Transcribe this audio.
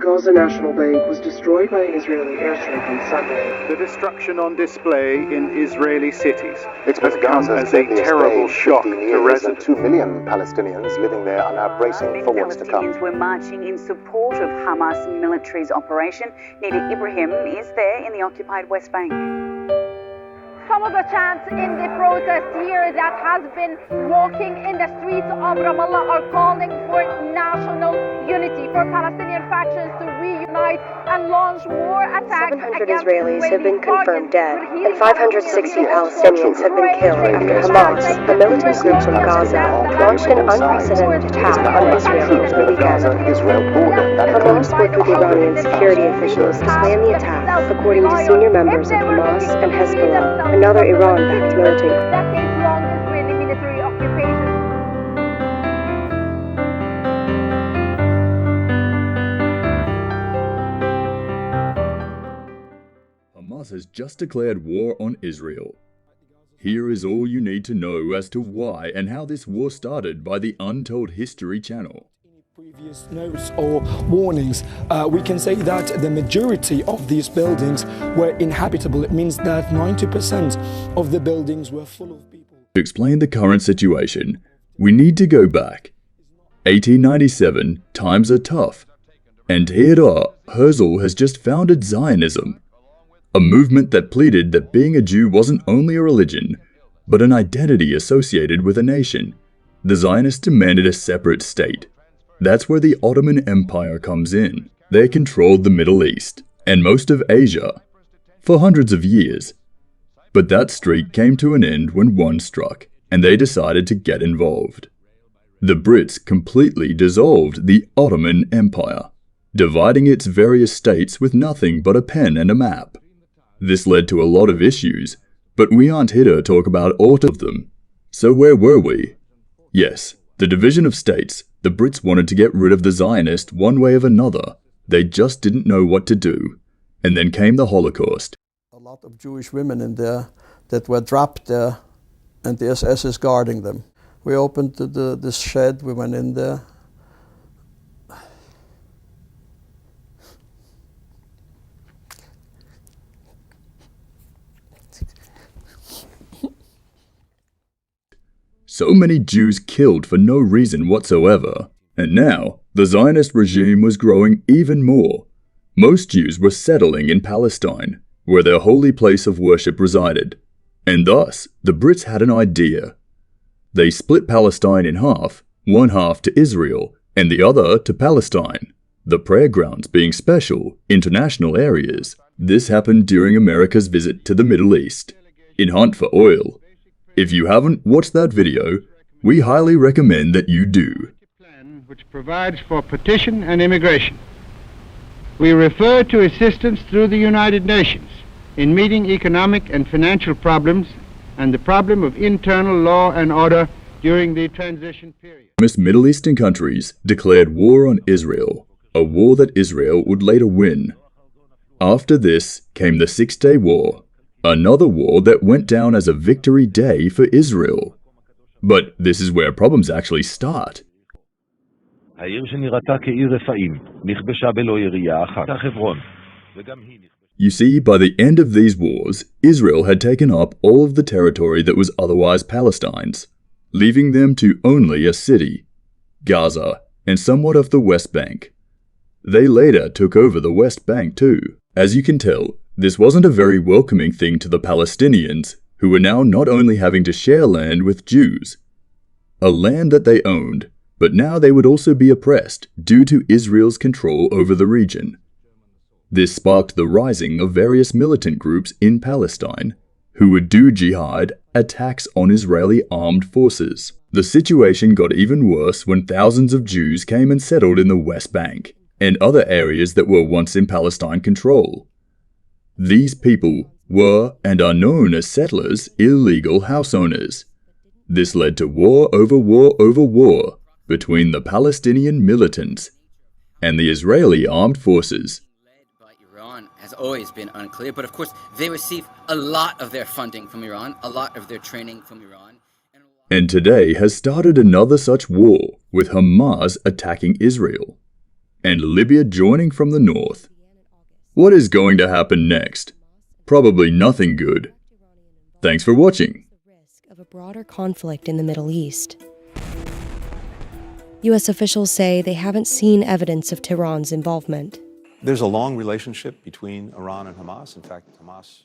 Gaza National Bank was destroyed by an Israeli airstrike on Sunday. The destruction on display in Israeli cities It's has been come Gaza's as a deadliest terrible day, shock 15 to years, and residents. 2 million Palestinians living there are now bracing for what's to come. Palestinians were marching in support of Hamas military's operation. Nida Ibrahim is there in the occupied West Bank. Some of the chants in the protest here that has been walking in the streets of Ramallah are calling for national unity, for Palestinian factions to reunite and launch more attacks. 700 Israelis have been confirmed dead, and 560 Palestinians have been killed after Hamas, a militant group from Gaza, launched an unprecedented attack on Israel over the weekend. Hamas worked with Iranian security officials to plan the attack, according to senior members of Hamas and Hezbollah, another Iran-backed militant. Decades-long Israeli military occupation. Hamas has just declared war on Israel. Here is all you need to know as to why and how this war started by the Untold History channel. Previous notes or warnings, we can say that the majority of these buildings were inhabitable. It means that 90% of the buildings were full of people. To explain the current situation, we need to go back. 1897, times are tough. And here Herzl has just founded Zionism, a movement that pleaded that being a Jew wasn't only a religion, but an identity associated with a nation. The Zionists demanded a separate state. That's where the Ottoman Empire comes in. They controlled the Middle East and most of Asia for hundreds of years. But that streak came to an end when one struck, and they decided to get involved. The Brits completely dissolved the Ottoman Empire, dividing its various states with nothing but a pen and a map. This led to a lot of issues, but we aren't here to talk about all of them. So where were we? Yes, the division of states. The Brits wanted to get rid of the Zionists one way or another. They just didn't know what to do. And then came the Holocaust. A lot of Jewish women in there that were trapped there, and the SS is guarding them. We opened this shed, we went in there. So many Jews killed for no reason whatsoever. And now, the Zionist regime was growing even more. Most Jews were settling in Palestine, where their holy place of worship resided. And thus, the Brits had an idea. They split Palestine in half, one half to Israel, and the other to Palestine, the prayer grounds being special, international areas. This happened during America's visit to the Middle East, in hunt for oil. If you haven't watched that video, we highly recommend that you do. Which provides for petition and immigration. We refer to assistance through the United Nations in meeting economic and financial problems and the problem of internal law and order during the transition period. Most Middle Eastern countries declared war on Israel, a war that Israel would later win. After this came the Six-Day War, another war that went down as a victory day for Israel. But this is where problems actually start. You see, by the end of these wars, Israel had taken up all of the territory that was otherwise Palestine's, leaving them to only a city, Gaza, and somewhat of the West Bank. They later took over the West Bank too. As you can tell, this wasn't a very welcoming thing to the Palestinians, who were now not only having to share land with Jews, a land that they owned, but now they would also be oppressed due to Israel's control over the region. This sparked the rising of various militant groups in Palestine, who would do jihad attacks on Israeli armed forces. The situation got even worse when thousands of Jews came and settled in the West Bank and other areas that were once in Palestine control. These people were and are known as settlers, illegal house owners. This led to war over war over war between the Palestinian militants and the Israeli armed forces. Iran has always been unclear, but of course they receive a lot of their funding from Iran, a lot of their training from Iran. And today has started another such war with Hamas attacking Israel. and Libya joining from the north. What is going to happen next? Probably nothing good. Thanks for watching. Of a broader conflict in the Middle East. U.S. officials say they haven't seen evidence of Tehran's involvement. There's a long relationship between Iran and Hamas. In fact, Hamas